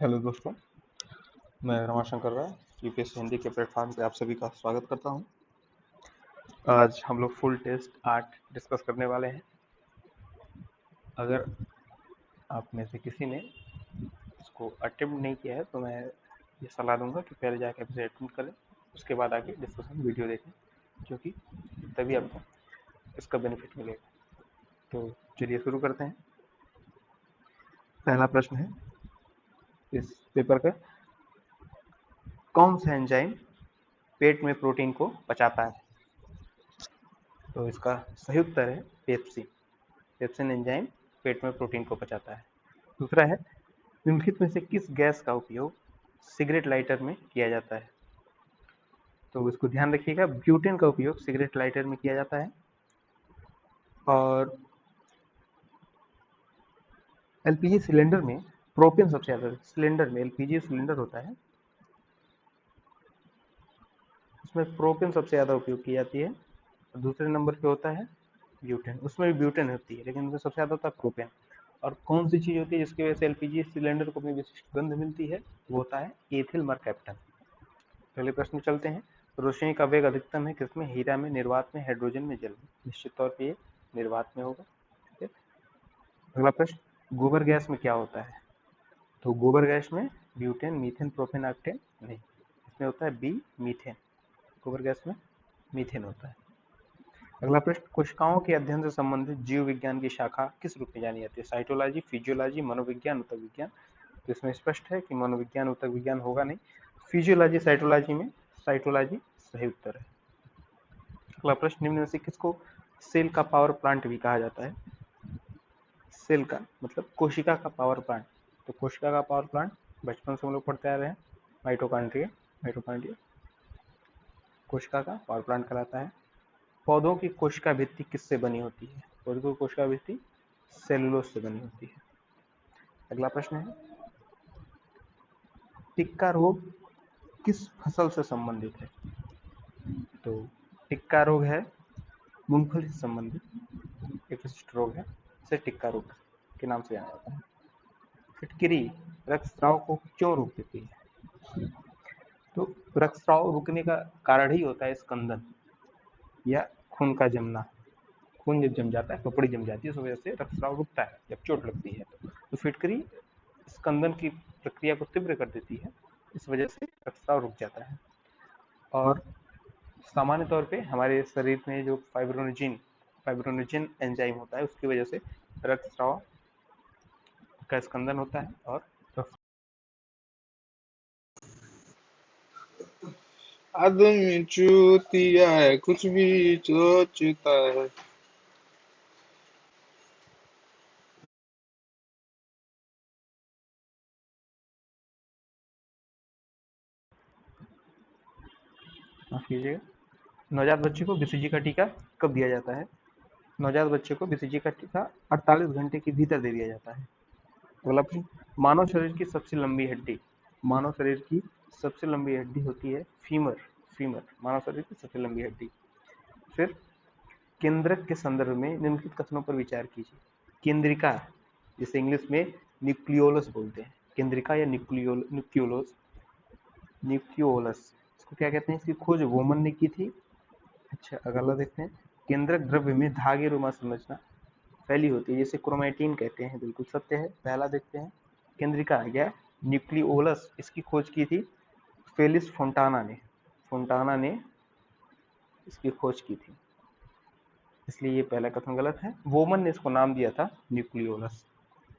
Hello दोस्तों, मैं रमाशंकर राय UPSC Hindi के प्लेटफॉर्म पे आप सभी का स्वागत करता हूं। आज हम लोग फुल टेस्ट 8 डिस्कस करने वाले हैं। अगर आप में से किसी ने इसको अटेम्प्ट नहीं किया है तो मैं ये सलाह दूंगा कि पहले जाकर इसे अटेम्प्ट करें, उसके बाद आगे डिस्कशन वीडियो देखें, क्योंकि तभी आपको इसका बेनिफिट मिलेगा। तो चलिए शुरू करते हैं। पहला प्रश्न है इस पेपर का, कौन सा एंजाइम पेट में प्रोटीन को पचाता है? तो इसका सही उत्तर है पेप्सी। पेप्सिन एंजाइम पेट में प्रोटीन को पचाता है। दूसरा है, निम्नलिखित में से किस गैस का उपयोग सिगरेट लाइटर में किया जाता है? तो इसको ध्यान रखिएगा, ब्यूटेन का उपयोग सिगरेट लाइटर में किया जाता है। और एलपीजी सिलेंडर में प्रोपेन सबसे ज्यादा, सिलेंडर में एलपीजी सिलेंडर होता है उसमें प्रोपेन सबसे ज्यादा उपयोग की जाती है। दूसरे नंबर पे होता है ब्यूटेन, उसमें भी ब्यूटेन होती है लेकिन उसमें सबसे ज्यादा होता है प्रोपेन। और कौन सी चीज होती है जिसकी वजह से एलपीजी सिलेंडर को अपनी विशिष्ट गंध मिलती है? वो होता है एथिल मरकैप्टन। पहले प्रश्न चलते हैं। रोशनी का वेग अधिकतम है किसमें? हीरा में, निर्वात में, हाइड्रोजन में, जल में। निश्चित तौर पे ये निर्वात में होगा। ठीक है। अगला प्रश्न, गोबर गैस में क्या होता है? तो गोबर गैस में ब्यूटेन, मीथेन, प्रोपेन, ऑक्टेन नहीं, इसमें होता है बी, मीथेन। गोबर गैस में मीथेन होता है। अगला प्रश्न, कोशिकाओं के अध्ययन से संबंधित जीव विज्ञान की शाखा किस रूप में जानी जाती है? साइटोलॉजी, फिजियोलॉजी, मनोविज्ञान, ऊतक विज्ञान। तो इसमें स्पष्ट है कि मनोविज्ञान ऊतक विज्ञान होगा नहीं, फिजियोलॉजी साइटोलॉजी में साइटोलॉजी सही उत्तर है। अगला प्रश्न, निम्न में से किसको सेल का पावर प्लांट भी कहा जाता है? सेल का मतलब कोशिका का पावर प्लांट। तो कोशिका का पावर प्लांट बचपन से हम लोग पढ़ते आ रहे हैं, माइटोकॉन्ड्रिया। माइटोकॉन्ड्रिया कोशिका का पावर प्लांट कहलाता है। पौधों की कोशिका भित्ति किससे बनी होती है? पौधों की कोशिका भित्ति सेलुलोज से बनी होती है। अगला प्रश्न है, टिक्का रोग किस फसल से संबंधित है? तो टिक्का रोग है मूंगफली से संबंधित एक विशिष्ट रोग है, इसे टिक्का रोग के नाम से जाना जाता है। फिटकिरी रक्तस्राव को क्यों रोक देती है? तो रक्तस्राव रुकने का कारण ही होता है स्कंदन या खून का जमना। खून जब जम जाता है, कपड़ी जम जाती है, उस वजह से रक्तस्राव रुकता है जब चोट लगती है। तो फिटकरी स्कंदन की प्रक्रिया को तीव्र कर देती है, इस वजह से रक्तस्राव रुक जाता है। और सामान्य तौर पे हमारे शरीर में जो फाइब्रोनोजिन एंजाइम होता है, उसकी वजह से रक्तस्राव का स्कंदन होता है और आदमी चूतिया है, कुछ भी सोचता है। माफ कीजिएगा। नवजात बच्चे को बीसीजी का टीका कब दिया जाता है? नवजात बच्चे को बीसीजी का टीका 48 घंटे के भीतर दे दिया जाता है। अगला प्रश्न, मानव शरीर की सबसे लंबी हड्डी, मानव शरीर की सबसे लंबी हड्डी होती है फीमर। फीमर मानव शरीर की सबसे लंबी हड्डी। फिर केंद्रक के संदर्भ में निम्नलिखित कथनों पर विचार कीजिए। केंद्रिका, जिसे इंग्लिश में न्यूक्लियोलस बोलते हैं, केंद्रिका या न्यूक्लियोलस, न्यूक्लियोलस, इसको क्या कहते हैं? इसकी खोज वोमन ने की थी। अच्छा, अगला देखते हैं। केंद्रक द्रव्य में धागे रुमा संरचना फैली होती है, जिसे क्रोमैटिन कहते हैं, बिल्कुल सत्य है। पहला देखते हैं, केंद्रिका या न्यूक्लियोलस, इसकी खोज की थी फेलिस फोंटाना ने। फोंटाना ने इसकी खोज की थी, इसलिए ये पहला कथन गलत है। वोमन ने इसको नाम दिया था न्यूक्लियोलस,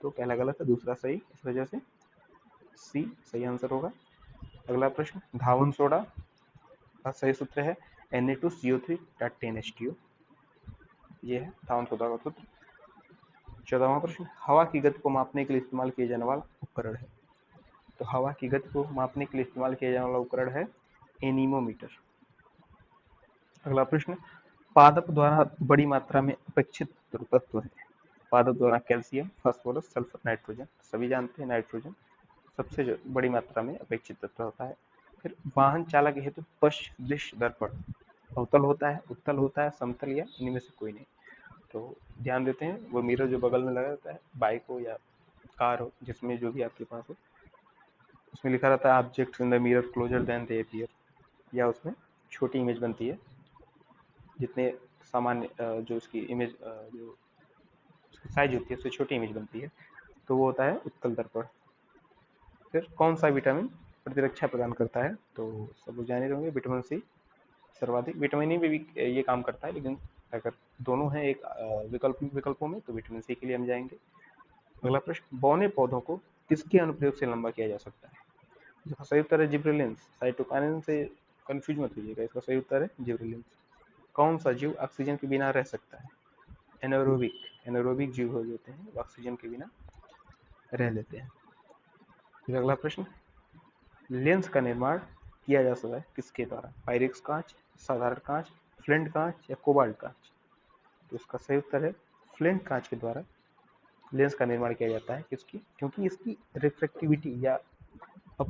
तो पहला गलत है, दूसरा सही, इस वजह से सी सही आंसर होगा। अगला प्रश्न, धावन सोडा का सही सूत्र है Na2CO3 10H2O, ये है धावन सोडा का सूत्र। 14वां प्रश्न, हवा की गति को मापने के लिए इस्तेमाल किया जाने वाला उपकरण है? तो हवा की गति को मापने के लिए इस्तेमाल किया जाने वाला उपकरण है एनीमोमीटर। अगला प्रश्न, पादप द्वारा बड़ी मात्रा में अपेक्षित तत्व है? पादप द्वारा कैल्शियम, फास्फोरस, सल्फर, नाइट्रोजन। सभी जानते हैं नाइट्रोजन सबसे बड़ी मात्रा में अपेक्षित तत्व होता है। फिर वाहन चालक हेतु पश्च दृश्य दर्पण अवतल होता है, उत्तल होता है, समतल, या इनमें से कोई नहीं? तो ध्यान देते हैं, वो मिरर जो बगल में लगा रहता है, बाइक हो या कार हो, जिसमें जो भी आपके पास हो, उसमें लिखा रहता है objects in the mirror closer than they appear, या उसमें छोटी इमेज बनती है, जितने सामान्य जो उसकी इमेज जो उसकी साइज होती है उससे छोटी इमेज बनती है, तो वो होता है उत्तल दर्पण। फिर कौन सा विटामिन प्रतिरक्षा प्रदान करता है, तो सब लोग जान ही होंगे, विटामिन सी सर्वाधिक। विटामिन ई में भी ये काम करता है, लेकिन अगर दोनों हैं एक विकल्पों में, तो विटामिन सी के लिए हम जाएंगे। अगला प्रश्न, बौने पौधों को किसके अनुप्रयोग से लंबा किया जा सकता है? इसका सही उत्तर है जिब्रेलिन्स। साइटोकाइनिन से कंफ्यूज मत कीजिएगा, इसका सही उत्तर है जिब्रेलिन्स। कौन सा जीव ऑक्सीजन के बिना रह सकता है? एनारोबिक। एनारोबिक जीव हो जाते हैं, वो ऑक्सीजन के बिना रह लेते हैं। फिर अगला प्रश्न, लेंस का निर्माण किया जा सकता है किसके द्वारा? पायरेक्स कांच, साधारण कांच, फ्लिंट कांच या कोबाल्ट कांच? तो इसका सही उत्तर है फ्लिंट कांच के द्वारा लेंस का निर्माण किया जाता है। किसकी? क्योंकि इसकी रिफ्रेक्टिविटी या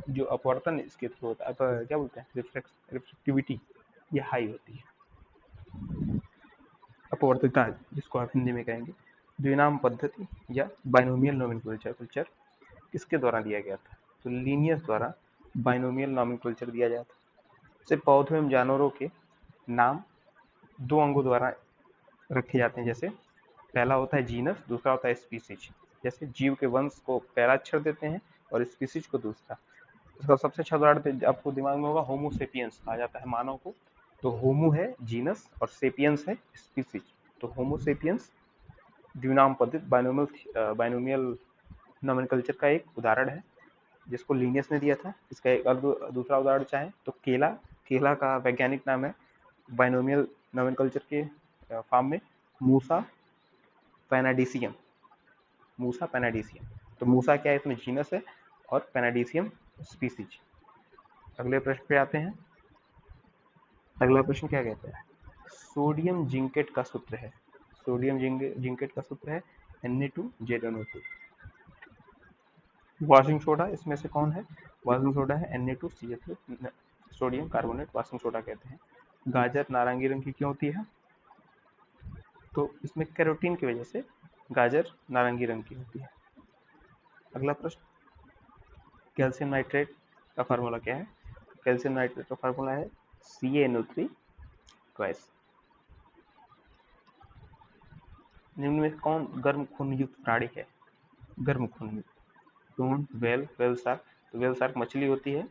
जो अपवर्तन इसके थ्रू होता है, क्या बोलते हैं, रिफ्रेक्टिविटी, ये हाई होती है। अपवर्तिता जिसको आप हिंदी में कहेंगे। द्विनाम पद्धति या बाइनोमियल नोमेनक्लेचर किसके द्वारा दिया गया था? तो लीनियस द्वारा बाइनोमियल नोमेनक्लेचर दिया गया था। से पौधों एवं जानवरों के नाम दो अंगों द्वारा रखे जाते हैं, जैसे पहला होता है जीनस, दूसरा होता है स्पीसीज। जैसे जीव के वंश को पहला अक्षर देते हैं और स्पीसीज को दूसरा। इसका सबसे अच्छा उदाहरण आपको दिमाग में होगा, होमोसेपियंस कहा जाता है मानव को। तो होमो है जीनस और सेपियंस है स्पीसीज। तो होमोसेपियंस द्विनाम पद्धति बाइनोमियल नोमेनक्लेचर का एक उदाहरण है, जिसको लीनियस ने दिया था। इसका एक दूसरा उदाहरण चाहे तो केला। केला का वैज्ञानिक नाम है बाइनोमियल नोमेनक्लेचर के फॉर्म में मूसा पैनाडिसियम। मूसा पैनाडिसियम। तो मूसा क्या है, इसमें जीनस है, और पैनाडिसियम स्पीसीज। अगले प्रश्न पे आते हैं। अगला प्रश्न क्या कहता है? सोडियम जिंकेट का सूत्र है, सोडियम जिंकेट का सूत्र है Na2ZnO2। वॉशिंग सोडा इसमें से कौन है? वॉशिंग सोडा है Na2CH3, sodium carbonate washing soda कहते हैं। गाजर नारंगी रंग की क्यों होती है? तो इसमें कैरोटीन की वजह से गाजर नारंगी रंग की होती है। अगला प्रश्न, कैल्शियम नाइट्रेट का फार्मूला क्या है? कैल्शियम नाइट्रेट का फार्मूला है CaNO3 ट्वाइस। निम्न में कौन गर्म खून युक्त प्राणी है? गर्म खून युक्त, टून, वेल, वेल शार्क। तो वेल शार्क मछली होती है,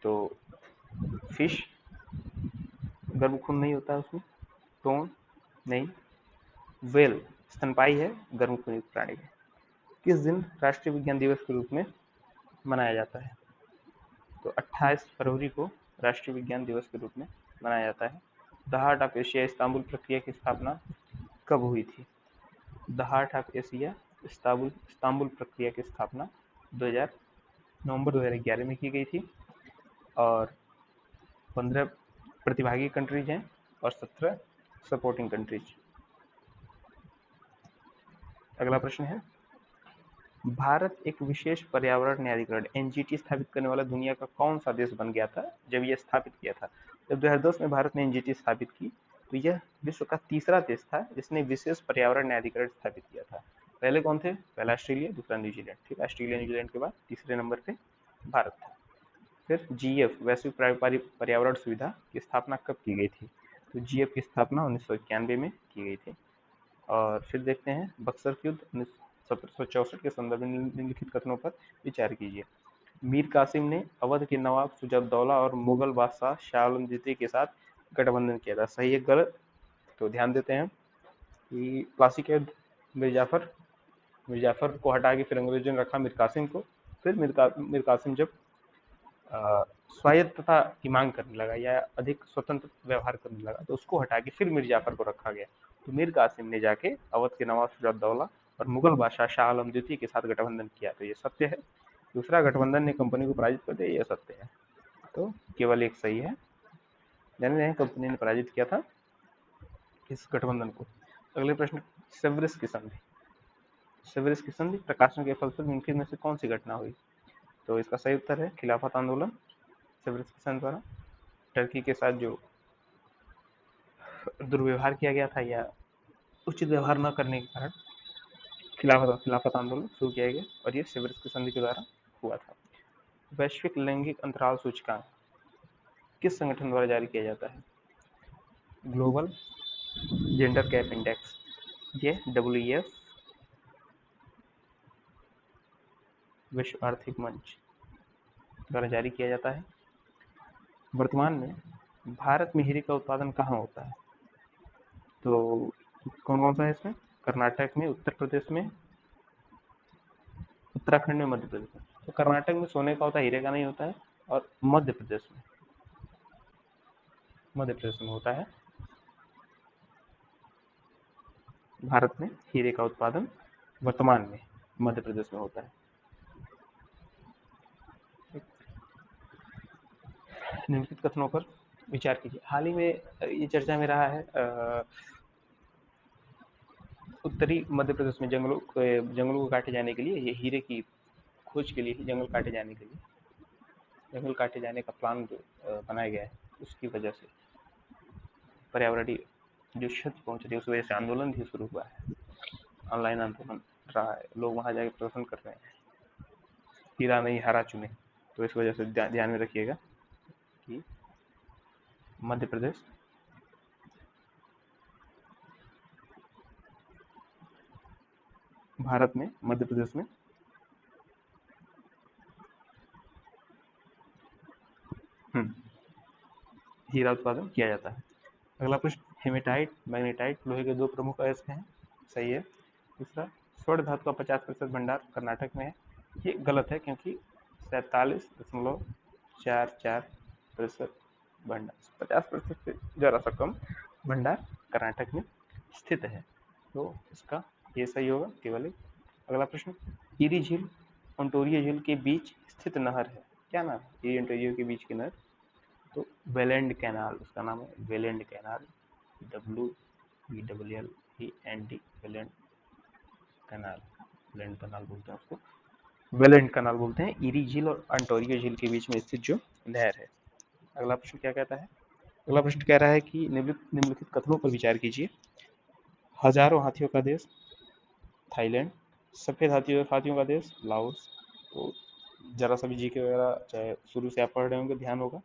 तो फिश गर्म खून नहीं होता है उसमें। टोन नहीं, वेल स्तनपाई है, गर्म खून युक्त प्राणी है। किस दिन राष्ट्रीय विज्ञान दिवस के रूप में मनाया जाता है? तो 28 फरवरी को राष्ट्रीय विज्ञान दिवस के रूप में मनाया जाता है। The heart of Asia Istanbul प्रक्रिया की स्थापना कब हुई थी? The heart of Asia Istanbul प्रक्रिया की स्थापना नवंबर 2011 में की गई थी, और 15 प्रतिभागी कंट्रीज हैं और 17 सपोर्टिंग कंट्रीज। अगला प्रश्न है, भारत एक विशेष पर्यावरण न्यायाधिकरण NGT स्थापित करने वाला दुनिया का कौन सा देश बन गया था जब यह स्थापित किया था? जब 2010 में भारत ने NGT स्थापित की, तो यह विश्व का तीसरा देश था जिसने विशेष पर्यावरण न्यायाधिकरण स्थापित किया था। पहले कौन थे? पहला ऑस्ट्रेलिया, दूसरा न्यूजीलैंड। ठीक, ऑस्ट्रेलिया न्यूजीलैंड के बाद तीसरे नंबर पे भारत था। फिर GF वैश्विक पर्यावरण सुविधा की स्थापना कब की गई थी? तो GF की स्थापना 1991 में की गई थी। और फिर देखते हैं बक्सर के युद्ध 1764 के संदर्भ में निम्नलिखित कथनों पर विचार कीजिए। मीर कासिम ने अवध के नवाब सुजाउद्दौला और मुगल बादशाह शाह आलम द्वितीय के साथ गठबंधन किया था। सही है गलत? तो ध्यान देते हैं कि प्लासी के युद्ध मीर जाफर को हटा के फिर अंग्रेजों ने रखा मीर कासिम को। फिर मीर कासिम जब स्वायत्तता की मांग करने लगा या अधिक स्वतंत्र व्यवहार करने लगा, तो उसको हटा के फिर मीर जाफर को रखा गया। तो मीर कासिम ने जाके अवध के नवाब सुजाउद्दौला और मुगल बादशाह शाह आलम द्वितीय के साथ गठबंधन किया, तो ये सत्य है। दूसरा, गठबंधन ने कंपनी को पराजित कर दिया, ये सत्य है। तो केवल एक सही है, जाने रहे कंपनी ने पराजित किया था इस गठबंधन को। अगले प्रश्न, सेवर्स की संधि। सेवर्स की संधि प्रकाशन के फलस्वरूप निम्नलिखित में से कौन सी घटना हुई? तो इसका सही उत्तर है खिलाफत आंदोलन। सेवर्स की संधि द्वारा टर्की के साथ जो दुर्व्यवहार किया गया था या उचित व्यवहार न करने के कारण खिलाफत आंदोलन शुरू किया गया, और ये सेवर्स की संधि के द्वारा हुआ था। वैश्विक लैंगिक अंतराल सूचकांक किस संगठन द्वारा जारी किया जाता है? ग्लोबल जेंडर गैप इंडेक्स, ये WEF, विश्व आर्थिक मंच द्वारा जारी किया जाता है। वर्तमान में भारत में हीरे का उत्पादन कहाँ होता है? तो कौन कौन सा है इसमें? कर्नाटक में, उत्तर प्रदेश में, उत्तराखंड में, मध्य प्रदेश में। तो कर्नाटक में सोने का होता है, हीरे का नहीं होता है। और मध्य प्रदेश में होता है। भारत में हीरे का उत्पादन वर्तमान में मध्य प्रदेश में होता है। निम्नलिखित कथनों पर विचार कीजिए। हाल ही में ये चर्चा में रहा है, उत्तरी मध्य प्रदेश में जंगलों को काटे जाने के लिए, ये हीरे की खोज के लिए ही जंगल काटे जाने का प्लान जो बनाया गया है, उसकी वजह से पर्यावरणीय जो क्षति पहुंच रही है, उस वजह से आंदोलन भी शुरू हुआ है। ऑनलाइन आंदोलन रहा है, लोग वहां जाकर प्रदर्शन कर रहे हैं, हीरा नहीं हरा चुने। तो इस वजह से ध्यान में रखिएगा कि मध्य प्रदेश, भारत में मध्य प्रदेश में हीरा उत्पादन किया जाता है। अगला प्रश्न, हेमेटाइट, मैग्नेटाइट लोहे के दो प्रमुख अयस्क हैं, सही है। दूसरा, स्वर्ण धातु का 50% भंडार कर्नाटक में है, ये गलत है क्योंकि 47.44% भंडार, 50% से जरा सा कम भंडार कर्नाटक में स्थित है। तो इसका ये सही होगा केवल एक। अगला प्रश्न, ईरी झील ओंटारियो झील के बीच स्थित नहर है, क्या नाम है ईरी ओंटारियो के बीच की नहर? तो वेलेंड कैनाल, उसका नाम है वेलेंड कैनाल, WELLEND, वेलेंड कैनाल, वेलेंड कैनाल बोलते हैं उसको, वेलेंड कैनाल बोलते हैं। ईरी झील और ओंटारियो झील के बीच में स्थित जो नहर है। अगला प्रश्न क्या कहता है? अगला प्रश्न कह रहा है कि निम्नलिखित कथनों पर विचार कीजिए। हजारों हाथियों का देश थाईलैंड, सफेद हाथियों का देश लाओस। तो जरा सा भी जीके वगैरह चाहे शुरू से आप पढ़ रहे होंगे, ध्यान होगा,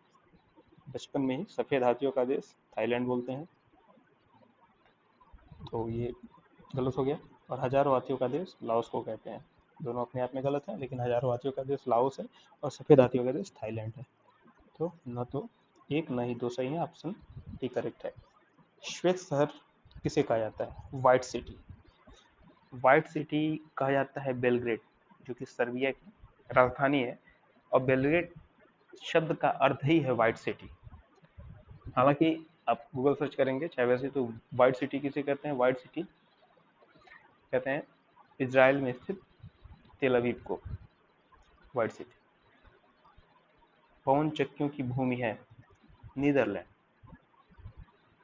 बचपन में ही सफेद हाथियों का देश थाईलैंड बोलते हैं, तो ये गलत हो गया। और हजारों हाथियों का देश लाओस को कहते हैं। दोनों अपने आप में गलत है, लेकिन हजारों हाथियों का देश लाओस है और सफेद हाथियों का देश थाईलैंड है। तो न तो एक न ही दो सही है, ऑप्शन डी करेक्ट है। श्वेत शहर किसे कहा जाता है? White city. व्हाइट सिटी कहा जाता है बेलग्रेड, जो कि सर्बिया की राजधानी है। और बेलग्रेड शब्द का अर्थ ही है व्हाइट सिटी। हालांकि आप गूगल सर्च करेंगे चाहे वैसे, तो व्हाइट सिटी किसे कहते हैं? व्हाइट सिटी कहते हैं इजराइल में स्थित तेल अवीव को व्हाइट सिटी। पवन चक्कियों की भूमि है नीदरलैंड,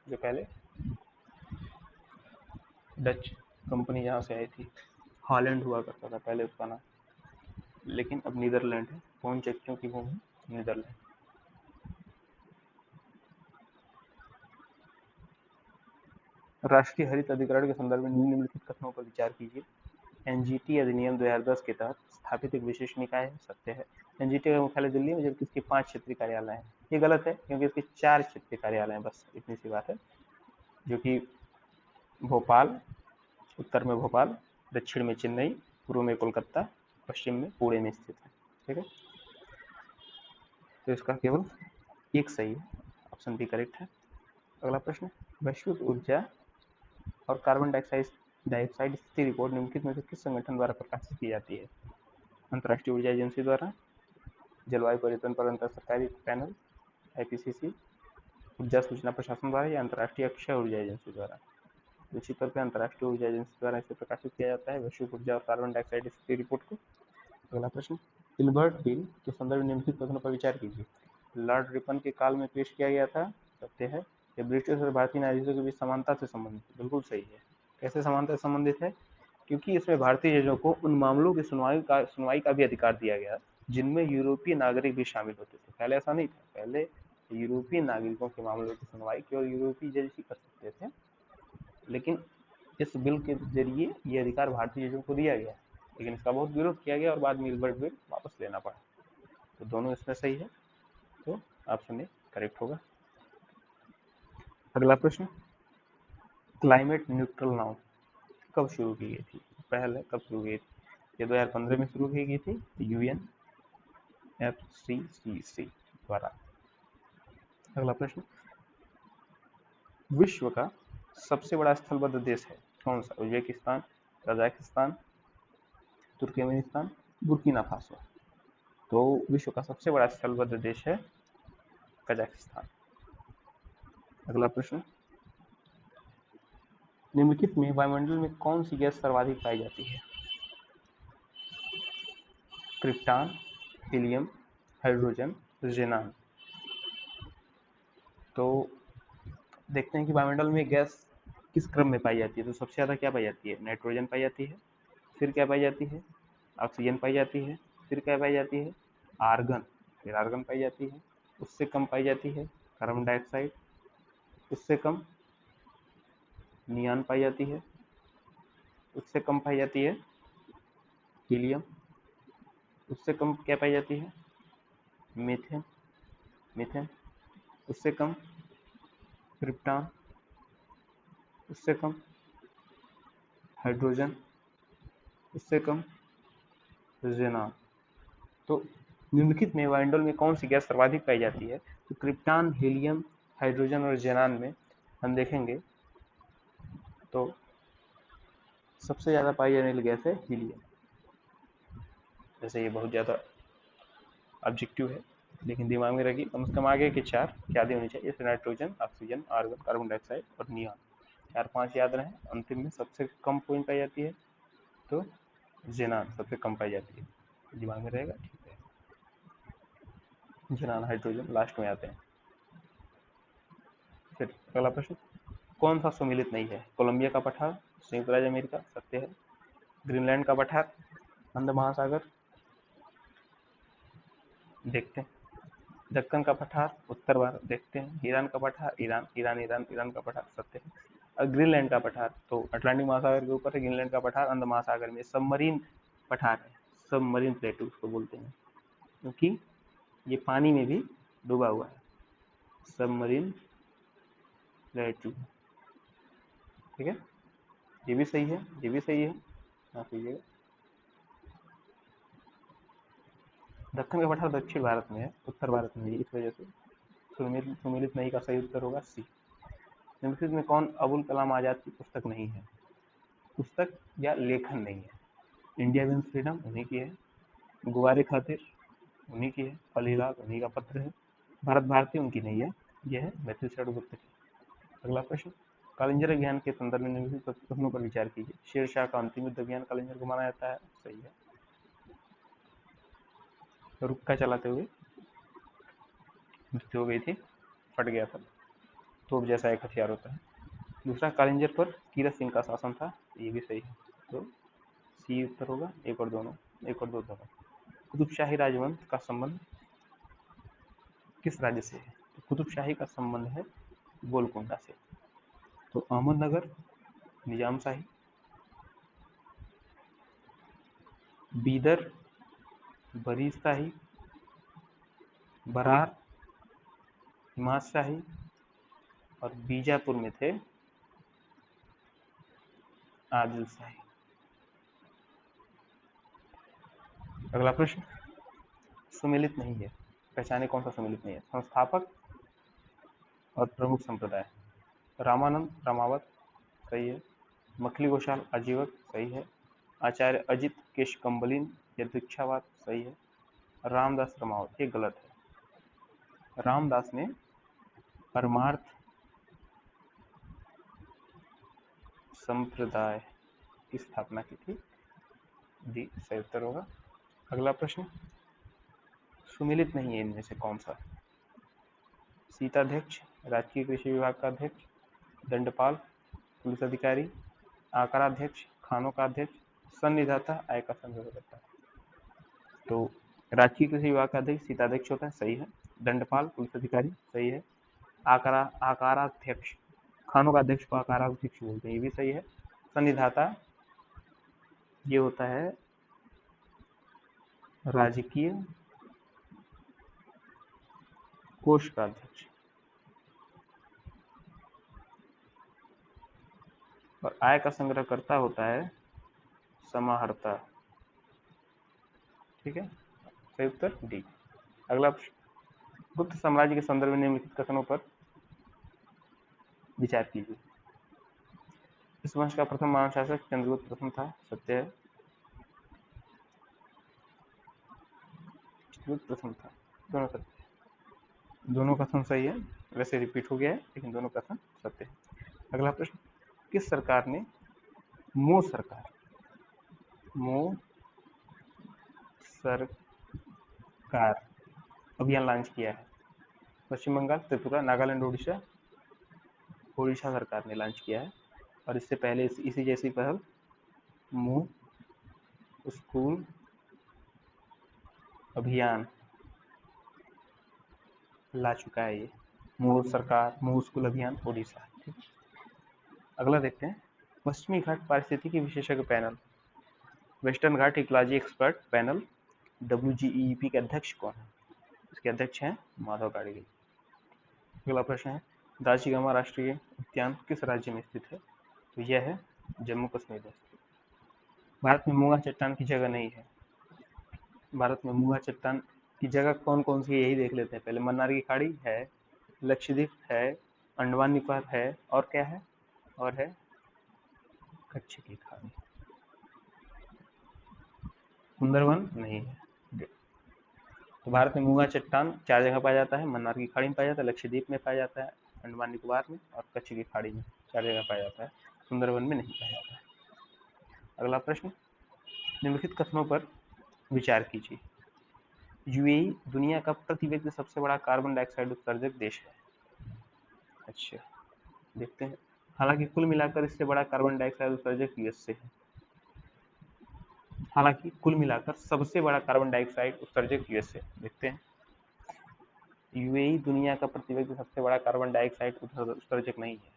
जो पहले डच कंपनी जहाँ से आई थी, हॉलैंड हुआ करता था पहले उसका नाम, लेकिन अब नीदरलैंड है। पवन चक्कियों की भूमि नीदरलैंड। राष्ट्रीय हरित अधिकरण के संदर्भ में निम्नलिखित कथनों पर विचार कीजिए। एनजीटी अधिनियम 2010 के तहत स्थापित एक विशेष निकाय है, सत्य है। एनजीटी का मुख्यालय दिल्ली में, जबकि इसके 5 क्षेत्रीय कार्यालय हैं, ये गलत है क्योंकि इसके 4 क्षेत्रीय कार्यालय हैं, बस इतनी सी बात है। जो कि भोपाल, उत्तर में भोपाल, दक्षिण में चेन्नई, पूर्व में कोलकाता, पश्चिम में पुणे में स्थित है। ठीक है, तो इसका केवल एक सही है, ऑप्शन बी करेक्ट है। अगला प्रश्न, वैश्विक ऊर्जा और कार्बन डाइऑक्साइड स्थिति रिपोर्ट निम्नलिखित में से किस संगठन द्वारा प्रकाशित की जाती है? अंतर्राष्ट्रीय ऊर्जा एजेंसी द्वारा, जलवायु परिवर्तन पर अंतर सरकारी पैनल IPCC, ऊर्जा सूचना प्रशासन द्वारा, या अंतर्राष्ट्रीय अक्षय ऊर्जा एजेंसी द्वारा? निश्चित तौर पर अंतर्राष्ट्रीय ऊर्जा एजेंसी द्वारा इसे प्रकाशित किया जाता है, वैश्विक ऊर्जा और कार्बन डाइऑक्साइड स्थिति रिपोर्ट को। अगला प्रश्न, इल्बर्ट बिल के संदर्भ में निम्नलिखित कथनों पर विचार कीजिए। लॉर्ड रिपन के काल में पेश किया गया था, सत्य है। ये ब्रिटिश और भारतीय न्यायाधीशों के बीच समानता से संबंधित, बिल्कुल सही है। कैसे समानता से संबंधित है? क्योंकि इसमें भारतीय जजों को उन मामलों की सुनवाई का भी अधिकार दिया गया जिनमें यूरोपीय नागरिक भी शामिल होते थे। पहले ऐसा नहीं था, पहले यूरोपीय नागरिकों के मामलों की सुनवाई केवल यूरोपीय जज ही कर सकते थे, लेकिन इस बिल के जरिए ये अधिकार भारतीय जजों को दिया गया, लेकिन इसका बहुत विरोध किया गया और बाद में इल्बर्ट बिल वापस लेना पड़ा। तो दोनों इसमें सही है, तो ऑप्शन ए करेक्ट होगा। अगला प्रश्न, क्लाइमेट न्यूट्रल नाउ कब शुरू की गई थी? पहल है कब शुरू की गई थी? ये 2015 में शुरू की गई थी UNFCCC द्वारा। अगला प्रश्न, विश्व का सबसे बड़ा स्थलबद्ध देश है कौन सा? Uzbekistan, Kazakhstan, Turkmenistan, Burkina Faso. तो विश्व का सबसे बड़ा स्थलबद्ध देश है कजाकिस्तान। अगला प्रश्न, निम्नलिखित में वायुमंडल में कौन सी गैस सर्वाधिक पाई जाती है? Krypton, helium, hydrogen, जेनान। तो देखते हैं कि वायुमंडल में गैस किस क्रम में पाई जाती है। तो सबसे ज्यादा क्या पाई जाती है? नाइट्रोजन पाई जाती है, फिर क्या पाई जाती है? ऑक्सीजन पाई जाती है, फिर क्या पाई जाती है? आर्गन, फिर आर्गन पाई जाती है। उससे कम पाई जाती है कार्बन डाइऑक्साइड, उससे कम नियान पाई जाती है, उससे कम पाई जाती है हीलियम, उससे कम क्या पाई जाती है? मीथेन, मीथेन, उससे कम क्रिप्टॉन, उससे कम हाइड्रोजन, उससे कम जेनान। तो निम्नलिखित में वायुमंडल में कौन सी गैस सर्वाधिक पाई जाती है? तो क्रिप्टॉन, हीलियम, हाइड्रोजन और जेनान में हम देखेंगे तो सबसे ज्यादा पाई जाने वाली गैस है हीलियम। जैसे ये बहुत ज्यादा ऑब्जेक्टिव है, लेकिन दिमाग में रखिए कम से कम आगे के चार यादें होनी चाहिए, जैसे nitrogen, oxygen, argon, carbon dioxide और नियॉन। 4-5 याद रहे। अंतिम में सबसे कम पॉइंट पाई जाती है तो जेनान सबसे कम पाई जाती है, दिमाग में रहेगा, ठीक है। जेनान, हाइड्रोजन लास्ट में आते हैं। फिर अगला प्रश्न, कौन सा सुमेलित नहीं है? कोलंबिया का पठार, संयुक्त राज्य अमेरिका, सत्य है। ग्रीनलैंड का पठार, अंध महासागर, देखते हैं। दक्कन का पठार, उत्तर भारत, देखते हैं। ईरान का पठार, ईरान, ईरान, ईरान, ईरान का पठार, सत्य है। और ग्रीनलैंड का पठार तो अटलांटिक महासागर के ऊपर है। ग्रीनलैंड का पठार अंध महासागर में सबमरीन पठार है, सबमरीन प्लेटू उसको बोलते हैं, क्योंकि ये पानी में भी डूबा हुआ है, सबमरीन प्लेटू, ठीक है। ये भी सही है, ये भी सही है, माफ कीजिएगा। दक्कन का पठार दक्षिण भारत में है, उत्तर भारत में है, इस वजह से सुमेलित नहीं का सही उत्तर होगा सी। निम्नलिखित में कौन अबुल कलाम आजाद की पुस्तक नहीं है? पुस्तक या लेखन नहीं है। इंडिया विंस फ्रीडम उन्हीं की है, गुब्बारे खातिर उन्हीं की है, फल हिलाल उन्हीं का पत्र है, भारत भारती उनकी नहीं है, यह है मैथिली शरण गुप्त की। अगला प्रश्न, कालिंजर अभियान के संदर्भ में निम्नलिखित कथनों पर विचार कीजिए। शेरशाह का अंतिम युद्ध अभियान कालिंजर को माना जाता है, सही है। रुक्का चलाते हुए मृत्यु हो गई थी, फट गया था, तोप जैसा एक हथियार होता है। दूसरा, कालिंजर पर कीरत सिंह का शासन था, ये भी सही है, तो सी उत्तर होगा। एक और दोनों, एक और दो दोनों। कुतुबशाही राजवंश का संबंध किस राज्य से है? तो कुतुबशाही का संबंध है गोलकुंडा से। तो अहमदनगर, निजाम शाही, बीदर, बरीद शाही, बरार, हिमाद शाही और बीजापुर में थे आदिल शाही। अगला प्रश्न, सुमेलित नहीं है, पहचाने कौन सा सुमेलित नहीं है? संस्थापक और प्रमुख संप्रदाय, रामानंद रामावत, सही है। मखली घोषाल आजीवक, सही है। आचार्य अजित केश कम्बलिन यदृच्छावाद, सही है। रामदास रमावत, ये गलत है। रामदास ने परमार्थ संप्रदाय की स्थापना की थी, डी सही उत्तर होगा। अगला प्रश्न, सुमेलित नहीं है इनमें से कौन सा? सीताध्यक्ष, राजकीय कृषि विभाग का अध्यक्ष, दंडपाल, पुलिस अधिकारी, आकाराध्यक्ष, खानों का अध्यक्ष, संनिधाता, आय का संग्रह करता है। तो राजकीय कृषि विभाग का अध्यक्ष सीताध्यक्ष होता है, सही है। दंडपाल पुलिस अधिकारी, सही है। आकाराध्यक्ष, खानों का अध्यक्ष को आकाराध्यक्ष बोलते हैं, ये भी सही है। संनिधाता ये होता है राजकीय कोष का अध्यक्ष। और आय का संग्रहकर्ता होता है समाहर्ता। ठीक है, सही उत्तर डी। अगला प्रश्न, गुप्त साम्राज्य के संदर्भ में निम्नलिखित कथनों पर विचार कीजिए। इस वंश का प्रथम महान शासक चंद्रगुप्त प्रथम था, सत्य है। चंद्रगुप्त प्रथम था, दोनों सत्य है। दोनों कथन सही है, वैसे रिपीट हो गया है लेकिन दोनों कथन सत्य है। अगला प्रश्न, किस सरकार ने मो सरकार अभियान लॉन्च किया है? पश्चिम बंगाल, त्रिपुरा, नागालैंड, ओडिशा सरकार ने लॉन्च किया है। और इससे पहले इसी जैसी पहल मुंह स्कूल अभियान ला चुका है ये, मुंह स्कूल अभियान ओडिशा। अगला देखते हैं, पश्चिमी घाट पारिस्थितिकी विशेषज्ञ पैनल, वेस्टर्न घाट इकोलॉजी एक्सपर्ट पैनल, WGEEP के अध्यक्ष कौन है? इसके अध्यक्ष हैं माधव गाडगिल। अगला प्रश्न है, दाशिगामा राष्ट्रीय उद्यान किस राज्य में स्थित है? तो यह है जम्मू कश्मीर में स्थित। भारत में मूंगा चट्टान की जगह नहीं है। भारत में मूंगा चट्टान की जगह कौन कौन सी है यही देख लेते हैं पहले। मन्नार की खाड़ी है, लक्षद्वीप है, अंडमान निकोबार है, और क्या है? और है कच्छ की खाड़ी। सुंदरवन नहीं है। तो भारत में मूंगा चट्टान 4 जगह पाया जाता है, मन्नार की खाड़ी में पाया जाता है, लक्षद्वीप में पाया जाता है, अंडमान निकोबार में और कच्छ की खाड़ी में 4 जगह पाया जाता है, सुंदरवन में नहीं पाया जाता है। अगला प्रश्न, निम्नलिखित कथनों पर विचार कीजिए। यूएई दुनिया का प्रति व्यक्ति सबसे बड़ा कार्बन डाइऑक्साइड उत्सर्जक देश है। अच्छा, देखते हैं। हालांकि कुल मिलाकर इससे बड़ा कार्बन डाइऑक्साइड उत्सर्जक यूएसए है। हालांकि कुल मिलाकर सबसे बड़ा कार्बन डाइऑक्साइड उत्सर्जक यूएसए। देखते हैं, यूएई दुनिया का प्रति व्यक्ति सबसे बड़ा कार्बन डाइऑक्साइड उत्सर्जक नहीं है।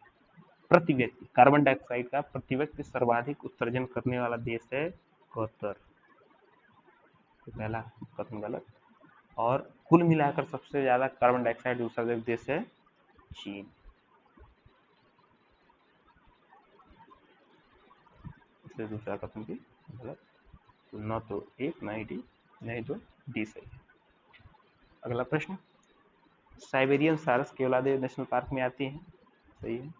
प्रति व्यक्ति कार्बन डाइऑक्साइड का प्रति व्यक्ति सर्वाधिक उत्सर्जन करने वाला देश है कतर। तो पहला कथन गलत। और कुल मिलाकर सबसे ज्यादा कार्बन डाइऑक्साइड उत्सर्जक देश है चीन। इसलिए दूसरा कथन भी गलत। तो न तो एक, न ही डी, नहीं तो डी सही है। अगला प्रश्न, साइबेरियन सारस केवलादेव नेशनल पार्क में आती है। सही है।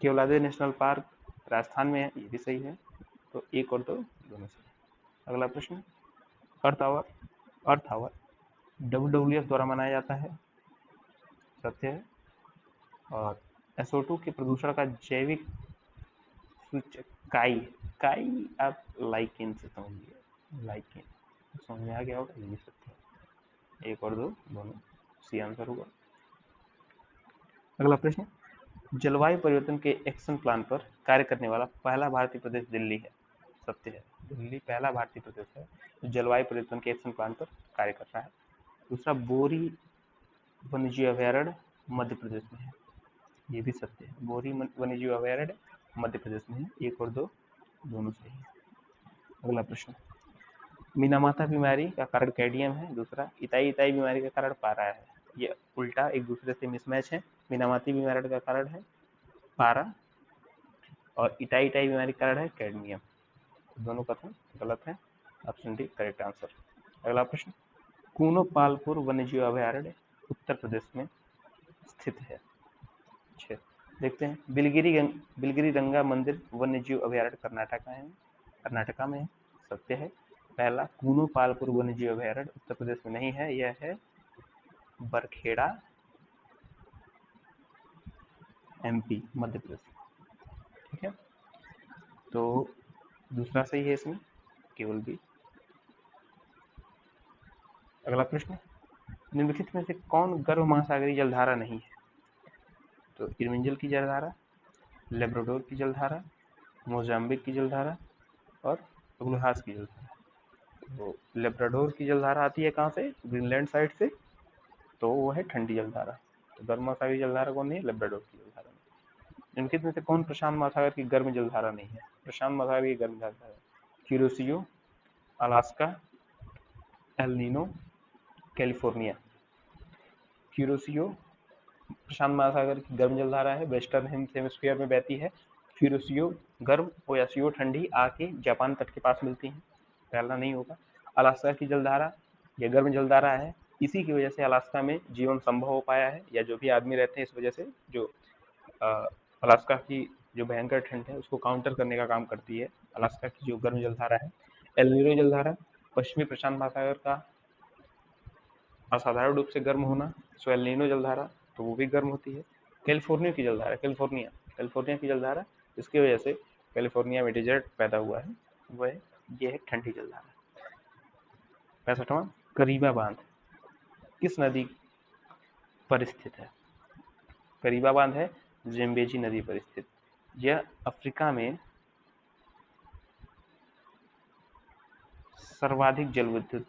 केवलादेव नेशनल पार्क राजस्थान में है, ये भी सही है। तो एक और दो दोनों सही। अगला प्रश्न, अर्थ आवर WWF द्वारा मनाया जाता है। सत्य है। और SO2 के प्रदूषण का जैविक सूचक काई आप लाइकेन से समझिए, लाइकेन समझ में आ गया होगा, ये सत्य है। एक और दो दोनों सी आंसर होगा। अगला प्रश्न, जलवायु परिवर्तन के एक्शन प्लान पर कार्य करने वाला पहला भारतीय प्रदेश दिल्ली है। सत्य है, दिल्ली पहला भारतीय प्रदेश है जो जलवायु परिवर्तन के एक्शन प्लान पर कार्य कर रहा है। दूसरा, बोरी वन्यजीव अभयारण्य मध्य प्रदेश में है, ये भी सत्य है। बोरी वन्यजीव अभयारण्य मध्य प्रदेश में है। एक और दो दोनों सही है। अगला प्रश्न, मीनामाता बीमारी का कारण कैडियम है। दूसरा, इताई बीमारी का कारण पारा है। ये उल्टा एक दूसरे से मिसमैच है। मीनामाती बीमारी का कारण है पारा और इटाई बीमारी का कारण है कैडमियम। दोनों कथन गलत है। Option D correct answer. अगला प्रश्न, कूनो पालपुर वन्यजीव अभयारण्य उत्तर प्रदेश में स्थित है। अच्छा, देखते हैं। बिलगिरी रंगा मंदिर वन्यजीव अभयारण्य कर्नाटका में है। सत्य है। पहला, कूनो पालपुर वन्यजीव अभयारण्य उत्तर प्रदेश में नहीं है, यह है बरखेड़ा MP मध्य प्रदेश। ठीक है, तो दूसरा सही है इसमें, केवल भी। अगला प्रश्न, निम्नलिखित में से कौन गर्भ महासागरीय जलधारा नहीं है? तो इरमिंजल की जलधारा, लेब्राडोर की जलधारा, मोजाम्बिक की जलधारा और उल्हास की जलधारा। तो लेब्राडोर की जलधारा आती है कहाँ से? ग्रीनलैंड साइड से, तो वो है ठंडी जलधारा। तो गर्म महासागरीय जलधारा कौन नहीं है? लेब्राडोर की जलधारा। निम्नलिखित में से कौन प्रशांत महासागर की गर्म जलधारा नहीं है? प्रशांत महासागर की गर्म जलधारा, Kuroshio, Alaska, El Nino, California. Kuroshio प्रशांत महासागर की गर्म जलधारा है, वेस्टर्न हेमिस्फीयर में बहती है। क्यूरोसियो गर्म, ओयासियो ठंडी, आके जापान तट के पास मिलती है। पहला नहीं होगा। अलास्का की जलधारा, यह गर्म जलधारा है, इसी की वजह से अलास्का में जीवन संभव हो पाया है, या जो भी आदमी रहते हैं इस वजह से जो अलास्का की जो भयंकर ठंड है उसको काउंटर करने का काम करती है अलास्का की जो गर्म जलधारा है। एल नीनो जलधारा, पश्चिमी प्रशांत महासागर का असाधारण रूप से गर्म होना, सो एल नीनो जलधारा, तो वो भी गर्म होती है। कैलिफोर्निया की जलधारा, कैलिफोर्निया की जलधारा, इसकी वजह से कैलिफोर्निया में डेजर्ट पैदा हुआ है, वह ये है ठंडी जलधारा। 65वां, करीबा बांध किस नदी पर स्थित है? करीबा बांध है जेम्बेजी नदी पर स्थित। यह अफ्रीका में सर्वाधिक जल विद्युत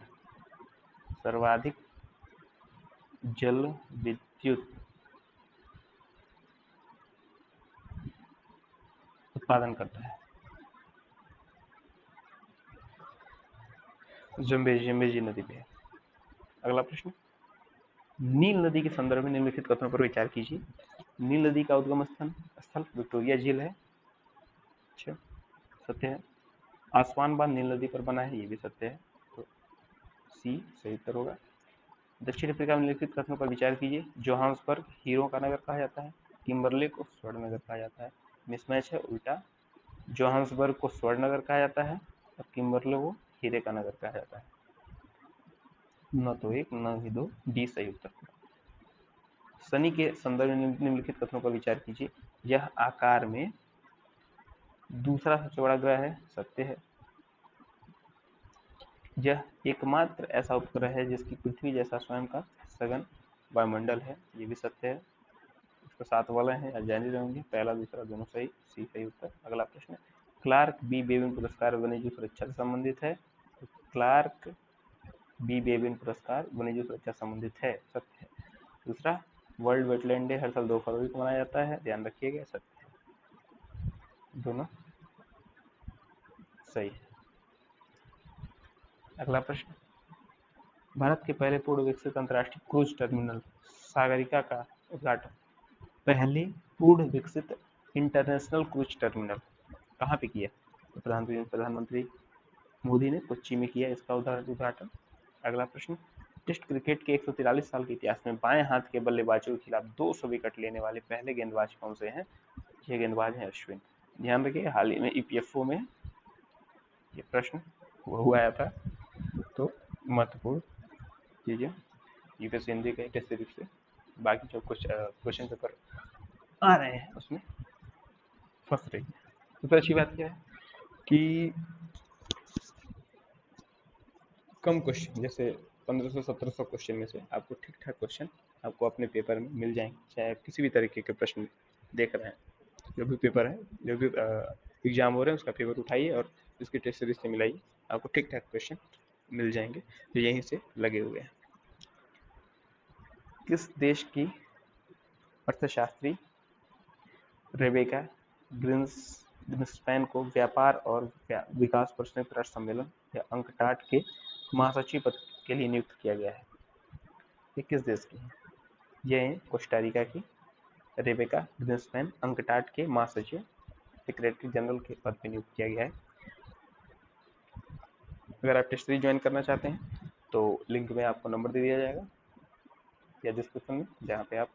उत्पादन करता है। जेम्बेजी नदी पे। अगला प्रश्न, नील नदी के संदर्भ में निम्नलिखित कथनों पर विचार कीजिए। नील नदी का उद्गम स्थल विक्टोरिया झील है। अच्छा, सत्य है। आसवान बांध नील नदी पर बना है, ये भी सत्य है, तो सी सही उत्तर होगा। दक्षिण अफ्रीका में निम्नलिखित कथनों पर विचार कीजिए। जोहान्सबर्ग हीरो का नगर कहा जाता है, किम्बरले को स्वर्ण नगर कहा जाता है। मिसमैच है, उल्टा। जोहान्सबर्ग को स्वर्ण नगर कहा जाता है और किम्बरले को हीरे का नगर कहा जाता है। न तो एक न ही दो, डी सही उत्तर। शनि के संदर्भ में निम्नलिखित कथनों पर विचार कीजिए। यह आकार में दूसरा सबसे बड़ा ग्रह है, सत्य है। यह एकमात्र ऐसा उपग्रह है जिसकी पृथ्वी जैसा स्वयं का सघन वायुमंडल है, ये भी सत्य है। इसको 7 वलय हैं, आप जान ही रहे होंगे, पहला दूसरा दोनों सही, सी सही उत्तर। अगला प्रश्न, क्लार्क बी बेबिन पुरस्कार वन्यजीव सुरक्षा से संबंधित है। तो क्लार्क बी बेबिन पुरस्कार वन्यजीव सुरक्षा संबंधित है, सत्य है। दूसरा, वर्ल्ड वेटलैंड डे हर साल 2 फरवरी को मनाया जाता है, ध्यान रखिएगा, सत्य है। दोनों सही है। अगला प्रश्न, भारत के पहले पूर्ण विकसित अंतर्राष्ट्रीय क्रूज टर्मिनल सागरिका का उद्घाटन, पहले पूर्ण विकसित इंटरनेशनल क्रूज टर्मिनल कहाँ पे किया? तो प्रधानमंत्री मोदी ने कोच्चि में किया इसका उद्घाटन। अगला प्रश्न, टेस्ट क्रिकेट के 143 साल के इतिहास में बाएं हाथ के बल्लेबाजों के खिलाफ 200 विकेट लेने वाले पहले गेंदबाज कौन से हैं? ये गेंदबाज हैं अश्विन। ध्यान रखिए, हाल ही में ईपीएफओ में ये प्रश्न हुआ आया था, तो महत्वपूर्ण चीजें यूपीएससी हिंदी के टेस्ट सीरीज से बाकी जो कुछ क्वेश्चन पेपर आ रहे हैं उसमें फंस रही है। सबसे अच्छी बात क्या है कि कम क्वेश्चन, जैसे 1500-1700 क्वेश्चन में से आपको ठीक ठाक क्वेश्चन आपको अपने पेपर में मिल जाएंगे, चाहे आप किसी भी तरीके के प्रश्न देख रहे हैं। जो भी पेपर है, जो भी एग्जाम हो रहे हैं उसका पेपर उठाइए और इसकी टेस्ट सीरीज से मिलाइए, आपको ठीक ठाक क्वेश्चन मिल जाएंगे जो यहीं से लगे हुए हैं। किस देश की अर्थशास्त्री रेबेका ग्रिन्सपैन को व्यापार और विकास पर संयुक्त राष्ट्र सम्मेलन या अंकटाड के महासचिव पद के लिए नियुक्त किया गया है? ये किस देश की है? ये कोस्टारिका की रेबेका ग्रिन्सपैन अंकटाड के महासचिव सेक्रेटरी जनरल के पद पर नियुक्त किया गया है। अगर आप टेस्ट सीरीज ज्वाइन करना चाहते हैं तो लिंक में आपको नंबर दे दिया जाएगा या डिस्क्रिप्शन में, जहाँ पे आप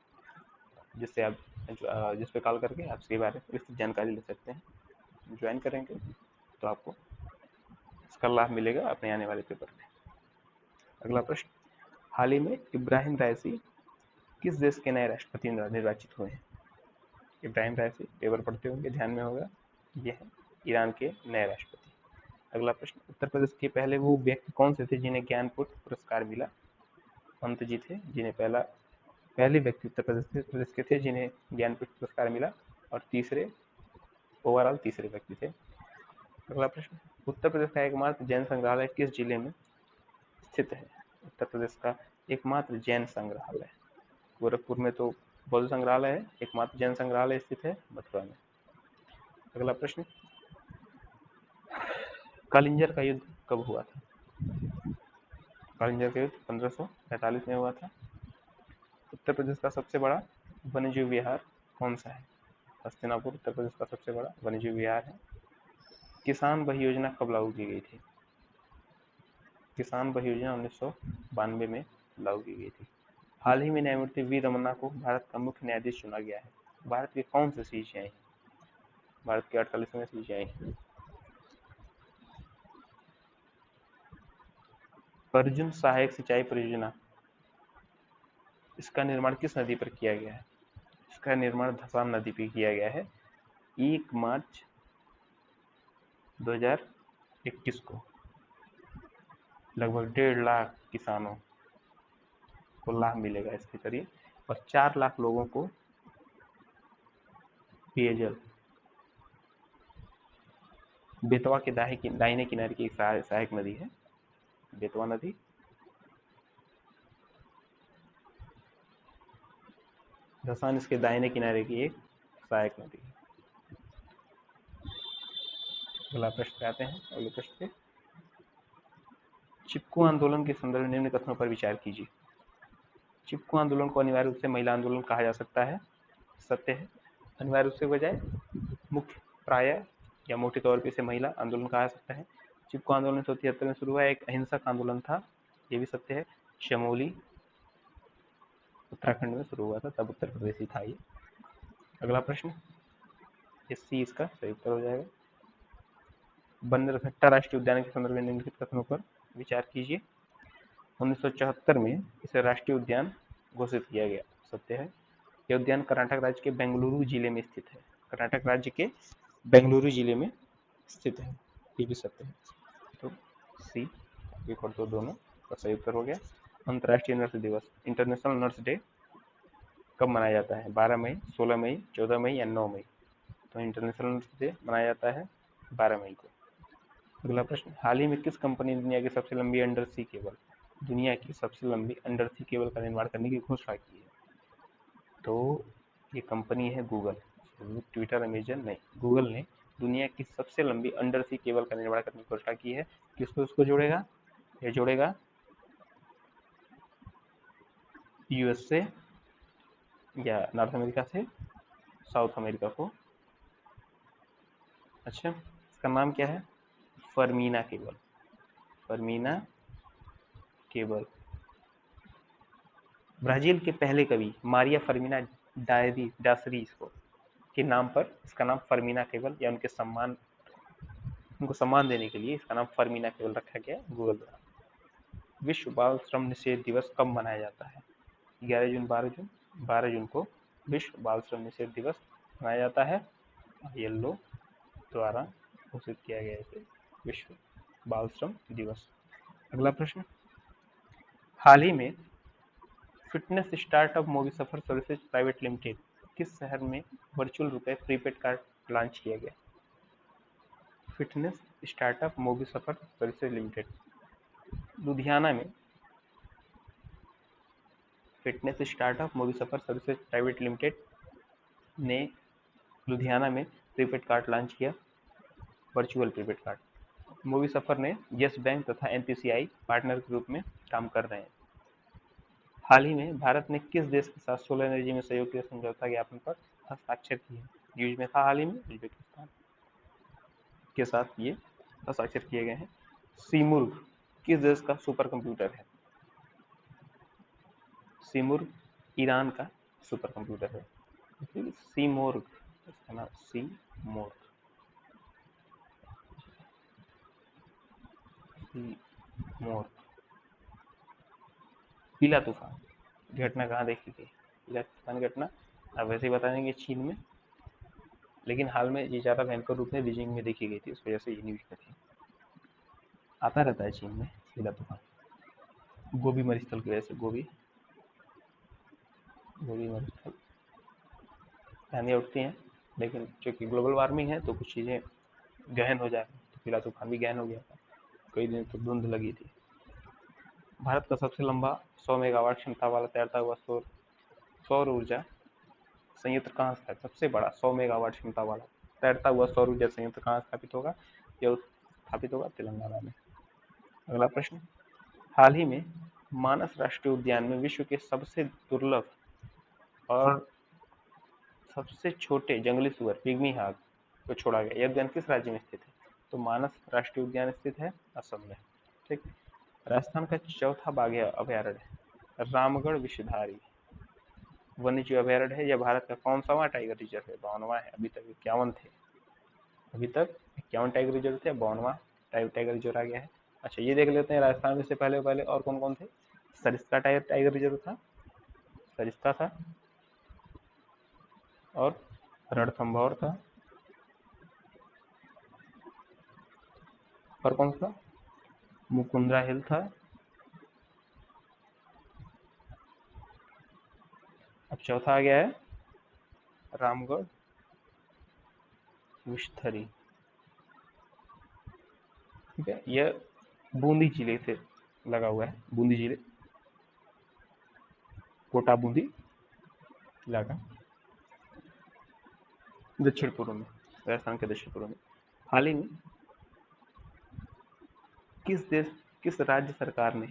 जिस पे कॉल करके आप इसके बारे में विस्तृत जानकारी ले सकते हैं। ज्वाइन करेंगे तो आपको इसका लाभ मिलेगा अपने आने वाले पेपर में। अगला प्रश्न, हाल ही में इब्राहिम राइसी किस देश के नए राष्ट्रपति निर्वाचित हुए हैं? इब्राहिम राइसी पेपर पढ़ते होंगे, ध्यान में होगा, ये है ईरान के नए राष्ट्रपति। अगला प्रश्न, उत्तर प्रदेश के पहले वो व्यक्ति कौन से थे जिन्हें ज्ञानपीठ पुरस्कार मिला? पंत जी थे, जिन्हें पहले व्यक्ति उत्तर प्रदेश के थे जिन्हें ज्ञानपीठ पुरस्कार मिला, और ओवरऑल तीसरे व्यक्ति थे। अगला प्रश्न, उत्तर प्रदेश का एकमात्र जैन संग्रहालय किस जिले में स्थित है? उत्तर प्रदेश का एकमात्र जैन संग्रहालय, गोरखपुर में तो बौद्ध संग्रहालय है, एकमात्र जैन संग्रहालय स्थित है मथुरा में। अगला प्रश्न, कालिंजर का युद्ध कब हुआ था? कालिंजर का युद्ध 1545 में हुआ था। उत्तर प्रदेश का सबसे बड़ा वन्यजीव विहार कौन सा है? हस्तिनापुर उत्तर प्रदेश का सबसे बड़ा वन्यजीव विहार है। किसान वह योजना कब लागू की गई थी? किसान वह योजना 1992 में लागू की गई थी। हाल ही में न्यायमूर्ति वी रमन्ना को भारत का मुख्य न्यायाधीश चुना गया है। भारत के कौन से सीजीआई हैं? भारत के 48वें सीजीआई हैं। अर्जुन सहायक सिंचाई परियोजना, इसका निर्माण किस नदी पर किया गया है? इसका निर्माण धसान नदी पर किया गया है। 1 मार्च 2021 को लगभग 1.5 लाख किसानों को लाभ मिलेगा इसके जरिए और 4 लाख लोगों को पेयजल। बेतवा के दाहिने किनारे की एक सहायक नदी है बेतवा नदी। धसान इसके दाहिने किनारे की एक सहायक नदी है। अगला प्रश्न पे आते हैं। अगले प्रश्न पे, चिपकू आंदोलन के संदर्भ में निम्न कथनों पर विचार कीजिए। चिपकू आंदोलन को अनिवार्य रूप से महिला आंदोलन कहा जा सकता है। सत्य है। अनिवार्य रूप से बजाय मुख्य प्राय या मोटे तौर पर इसे महिला आंदोलन कहा जा सकता है। चिपकू आंदोलन 1973 में शुरू हुआ, एक अहिंसक आंदोलन था, ये भी सत्य है। चमोली उत्तराखंड में शुरू हुआ था, तब उत्तर प्रदेश ही था ये। अगला प्रश्न, सी इसका सही उत्तर हो जाएगा। बन्नरघट्टा राष्ट्रीय उद्यान के संदर्भ में निम्नलिखित कथनों पर विचार कीजिए। 1974 में इसे राष्ट्रीय उद्यान घोषित किया गया। सत्य है। यह उद्यान कर्नाटक राज्य के बेंगलुरु जिले में स्थित है। कर्नाटक राज्य के बेंगलुरु जिले में स्थित है, ये भी सत्य है। तो सी एक और दो दोनों का सही उत्तर हो गया। अंतर्राष्ट्रीय नर्स दिवस, इंटरनेशनल नर्स डे कब मनाया जाता है? 12 मई, 16 मई, 14 मई या 9 मई? तो इंटरनेशनल नर्स डे मनाया जाता है 12 मई को। अगला प्रश्न, हाल ही में किस कंपनी ने दुनिया की सबसे लंबी अंडर सी केबल का निर्माण करने की घोषणा की है? तो ये कंपनी है गूगल। ट्विटर, अमेजन नहीं, गूगल ने दुनिया की सबसे लंबी अंडर सी केबल का निर्माण करने की घोषणा की है। किसको उसको जोड़ेगा? ये जोड़ेगा यूएस से या नॉर्थ अमेरिका से साउथ अमेरिका को। अच्छा, इसका नाम क्या है? फर्मीना केबल। फर्मीना केबल। ब्राजील के पहले कवि मारिया फर्मीना डासरीस को के नाम पर इसका नाम फर्मीना केबल या उनको सम्मान देने के लिए इसका नाम फर्मीना केबल रखा गया गूगल द्वारा। विश्व बाल श्रम निषेध दिवस कब मनाया जाता है? 11 जून, 12 जून को विश्व बाल श्रम निषेध दिवस मनाया जाता है। ILO द्वारा घोषित किया गया इसे विश्व बाल श्रम दिवस। अगला प्रश्न, हाल ही में फिटनेस स्टार्टअप मूवी सफर सर्विसेज प्राइवेट लिमिटेड किस शहर में वर्चुअल रुपए प्रीपेड कार्ड लॉन्च किया गया? फिटनेस स्टार्टअप मूवी सफर सर्विसेज लिमिटेड लुधियाना में। फिटनेस स्टार्टअप मूवी सफर सर्विसेज प्राइवेट लिमिटेड ने लुधियाना में प्रीपेड कार्ड लॉन्च किया, वर्चुअल प्रीपेड कार्ड। मूवी सफर ने यस बैंक तथा NPCI पार्टनर के रूप में काम कर रहे हैं। हाल ही में भारत ने किस देश के साथ सोलर एनर्जी में सहयोग के समझौता ज्ञापन पर हस्ताक्षर किए? न्यूज में था हाल ही में, उज्बेकिस्तान के साथ ये हस्ताक्षर किए गए हैं। सीमुर्ग किस देश का सुपर कंप्यूटर है? सीमुर्ग ईरान का सुपर कंप्यूटर है। सीमोर्ग, इसका नाम सीमोर्ग। पीला तूफान घटना कहाँ देखी थी? पीला तूफान घटना अब वैसे ही बता देंगे चीन में, लेकिन हाल में ये ज़्यादा भयंकर रूप में बीजिंग में देखी गई थी, उस वजह से ये न्यूज में थी। आता रहता है चीन में पीला तूफान, गोबी मरुस्थल की वजह से। गोबी मरुस्थल आंधियाँ उठती हैं, लेकिन चूंकि ग्लोबल वार्मिंग है तो कुछ चीज़ें गहन हो जाती, तो पीला तूफान भी गहन हो गया था, कई दिन तो धुंध लगी थी। भारत का सबसे लंबा 100 मेगावाट क्षमता वाला तैरता हुआ सौर ऊर्जा संयंत्र कहाँ स्थापित? सबसे बड़ा 100 मेगावाट क्षमता वाला तैरता हुआ सौर ऊर्जा संयंत्र कहाँ स्थापित होगा? यह स्थापित होगा तेलंगाना में। अगला प्रश्न, हाल ही में मानस राष्ट्रीय उद्यान में विश्व के सबसे दुर्लभ और सबसे छोटे जंगली सुअर पिग्मी हाग को छोड़ा गया। यह उद्यान किस राज्य में स्थित है? तो मानस राष्ट्रीय उद्यान स्थित है असम में। ठीक। राजस्थान का चौथा बाघ अभयारण्य रामगढ़ विषधारी वन्य जीव अभयारण्य है। यह भारत का कौन सा टाइगर रिजर्व है? 52वां है। अभी तक 51 थे। अभी तक 51 टाइगर रिजर्व थे, 52वां टाइगर रिजर्व आ गया है। अच्छा, ये देख लेते हैं राजस्थान में से पहले पहले और कौन कौन थे। सरिस्का टाइगर रिजर्व था, सरिस्का था, और रणथंभौर था, और कौन सा, मुकुंदरा हिल था। अब चौथा आ गया है रामगढ़ विषधरी। ठीक है, यह बूंदी जिले से लगा हुआ है, बूंदी जिले, कोटा बूंदी इलाका, दक्षिण पूर्व में, राजस्थान के दक्षिण पूर्व में। हाल ही में किस राज्य सरकार ने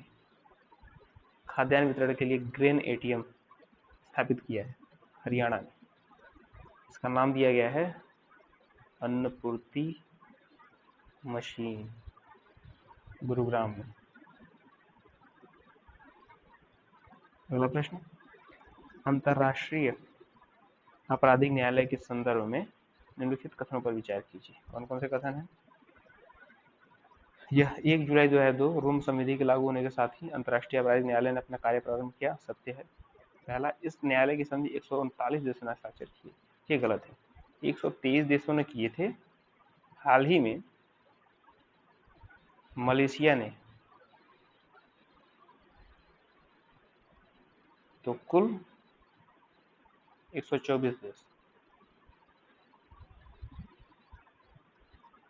खाद्यान्न वितरण के लिए ग्रेन एटीएम स्थापित किया है? हरियाणा में। इसका नाम दिया गया है अन्नपूर्ति मशीन, गुरुग्राम में। अगला प्रश्न, अंतर्राष्ट्रीय आपराधिक न्यायालय के संदर्भ में निम्नलिखित कथनों पर विचार कीजिए। कौन कौन से कथन हैं? यह 1 जुलाई 2002 रोम संधि के लागू होने के साथ ही अंतर्राष्ट्रीय आपराधिक न्यायालय ने अपना कार्य प्रारंभ किया, सत्य है। पहला, इस न्यायालय की संधि 139 देशों ने हस्ताक्षर किए, ये गलत है। 123 देशों ने किए थे। हाल ही में मलेशिया ने, तो कुल 124 देश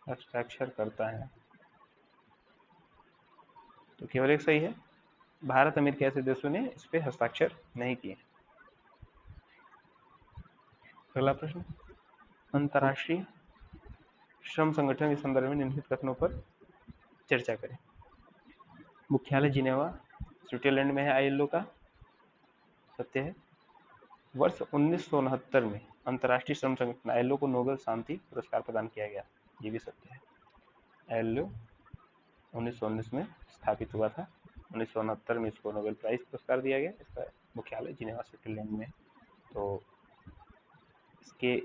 हस्ताक्षर करता है, तो केवल एक सही है। भारत अमेरिका ऐसे देशों ने इस पे हस्ताक्षर नहीं किए। अगला प्रश्न, अंतर्राष्ट्रीय श्रम संगठन के संदर्भ में निम्नलिखित कथनों पर चर्चा करें। मुख्यालय जिनेवा स्विट्जरलैंड में है आईएलओ का, सत्य है। वर्ष 1969 में अंतर्राष्ट्रीय श्रम संगठन आईएलओ को नोबेल शांति पुरस्कार प्रदान किया गया, ये भी सत्य है। आईएलओ 1919 में स्थापित हुआ था, 1969 में इसको नोबेल प्राइज पुरस्कार दिया गया। इसका मुख्यालय जिनेवा स्विट्जरलैंड में। तो इसके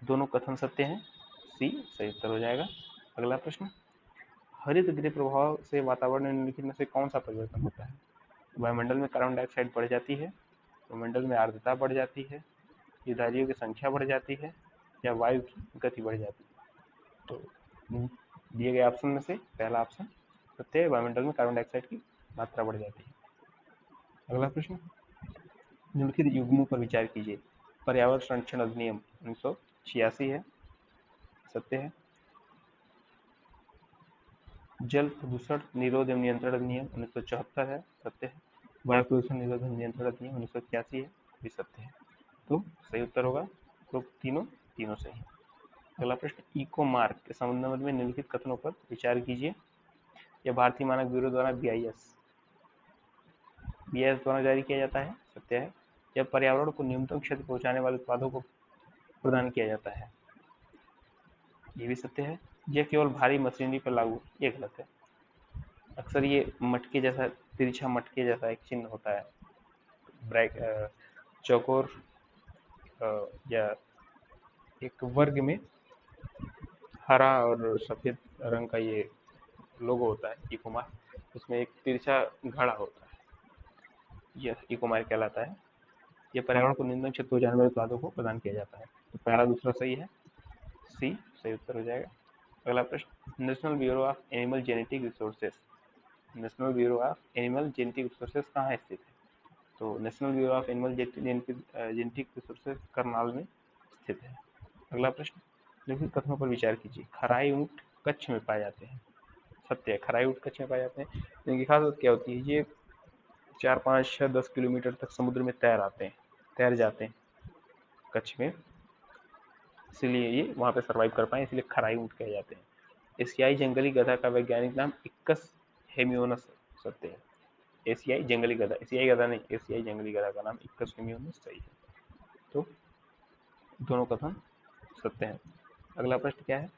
दोनों कथन सत्य हैं, सी सही उत्तर हो जाएगा। अगला प्रश्न, हरित गृह प्रभाव से वातावरण में निम्नलिखित में से कौन सा परिवर्तन होता है? वायुमंडल में कार्बन डाइऑक्साइड बढ़ जाती है, वायुमंडल में आर्द्रता बढ़ जाती है, गिरधारियों की संख्या बढ़ जाती है, या वायु की गति बढ़ जाती है। तो दिए गए ऑप्शन में से पहला ऑप्शन सत्य है, वायुमंडल में कार्बन डाइऑक्साइड की मात्रा बढ़ जाती है। अगला प्रश्न, निम्नलिखित युग्मों पर विचार कीजिए। पर्यावरण संरक्षण अधिनियम 1986 है, सत्य है। जल प्रदूषण निरोध एवं नियंत्रण अधिनियम 1974 है, सत्य है। वायु प्रदूषण निरोध एवं नियंत्रण अधिनियम 1981 है, भी सत्य है। तो सही उत्तर होगा, तो तीनों सही। अगला प्रश्न, इको मार्क के संबंध में निम्नलिखित कथनों पर विचार कीजिए। यह भारतीय मानक ब्यूरो द्वारा बीआईएस द्वारा जारी किया जाता है, सत्य है। यह पर्यावरण को न्यूनतम क्षति पहुंचाने वाले उत्पादों को प्रदान किया जाता है, ये भी सत्य है। यह केवल भारी मशीनरी पर लागू, ये गलत है। अक्सर ये मटके जैसा, तिरछा मटके जैसा एक चिन्ह होता है, ब्रैक चौकोर या एक वर्ग में हरा और सफेद रंग का ये लोगो होता है इको मार्क, उसमें एक तिरछा घड़ा होता है, यह इको मार्क कहलाता है। यह पर्यावरण को न्यूनतम क्षति पहुंचाने वाले उत्पादों को प्रदान किया जाता है। तो पहला दूसरा सही है, सी सही उत्तर हो जाएगा। अगला प्रश्न, national bureau of animal genetic resources, national bureau of animal genetic resources कहाँ स्थित है? तो national bureau of animal genetic resources Karnal में स्थित है। अगला प्रश्न, निम्नलिखित कथनों पर विचार कीजिए। खराई ऊंट कच्छ में पाए जाते हैं, सत्य है। खराई ऊंट कच्छ में पाए जाते हैं। इनकी खासियत क्या होती है? ये 4, 5, 6, 10 किलोमीटर तक समुद्र में तैर जाते हैं कच्छ में, इसलिए ये वहां पे सर्वाइव कर पाए, इसलिए खराई ऊंट कहे जाते हैं। एशियाई जंगली गधा का वैज्ञानिक नाम इक्कस हेमियोनस, सत्य है। एशियाई जंगली गधा, एशियाई गधा नहीं, एशियाई जंगली गधा का नाम इक्कस हेमियोनस सही है। तो दोनों कथन सत्य है। अगला प्रश्न क्या है?